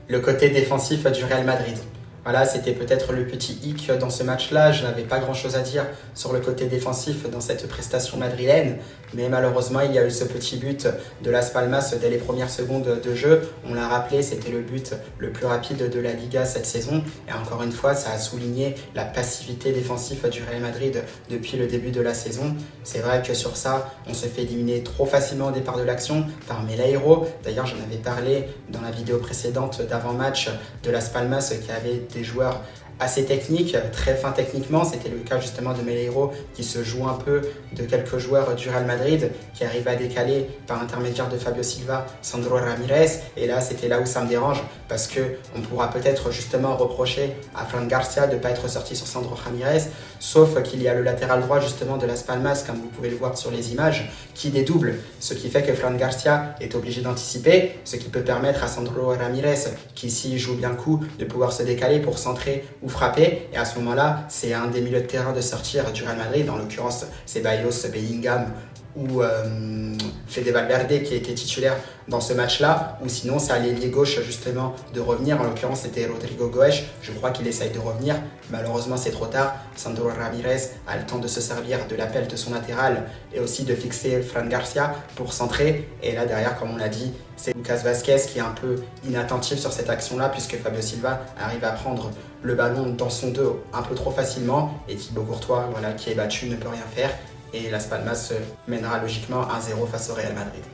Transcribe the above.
le côté défensif du Real Madrid. Voilà, c'était peut-être le petit hic dans ce match-là. Je n'avais pas grand-chose à dire sur le côté défensif dans cette prestation madrilène. Mais malheureusement, il y a eu ce petit but de Las Palmas dès les premières secondes de jeu. On l'a rappelé, c'était le but le plus rapide de la Liga cette saison. Et encore une fois, ça a souligné la passivité défensive du Real Madrid depuis le début de la saison. C'est vrai que sur ça, on se fait éliminer trop facilement au départ de l'action par Meleiro. D'ailleurs, j'en avais parlé dans la vidéo précédente d'avant-match de Las Palmas qui avait des joueurs assez techniques, très fins techniquement. C'était le cas justement de Meleiro qui se joue un peu de quelques joueurs du Real Madrid qui arrivent à décaler par intermédiaire de Fabio Silva, Sandro Ramirez. Et là, c'était là où ça me dérange parce qu'on pourra peut-être justement reprocher à Fran Garcia de ne pas être sorti sur Sandro Ramirez, sauf qu'il y a le latéral droit justement de Las Palmas, comme vous pouvez le voir sur les images, qui dédouble, ce qui fait que Fran Garcia est obligé d'anticiper, ce qui peut permettre à Sandro Ramirez, qui s'y joue bien le coup, de pouvoir se décaler pour centrer ou frapper. Et à ce moment-là, c'est un des milieux de terrain de sortir du Real Madrid, en l'occurrence Ceballos, Bellingham ou Fede Valverde qui était titulaire dans ce match-là, ou sinon c'est à l'ailier gauche justement de revenir. En l'occurrence, c'était Rodrigo Goes. Je crois qu'il essaye de revenir. Malheureusement, c'est trop tard. Sandro Ramirez a le temps de se servir de l'appel de son latéral et aussi de fixer Fran Garcia pour centrer. Et là, derrière, comme on l'a dit, c'est Lucas Vázquez qui est un peu inattentif sur cette action-là, puisque Fabio Silva arrive à prendre le ballon dans son dos un peu trop facilement. Et Thibaut Courtois, voilà, qui est battu, ne peut rien faire. Et Las Palmas mènera logiquement 1-0 face au Real Madrid.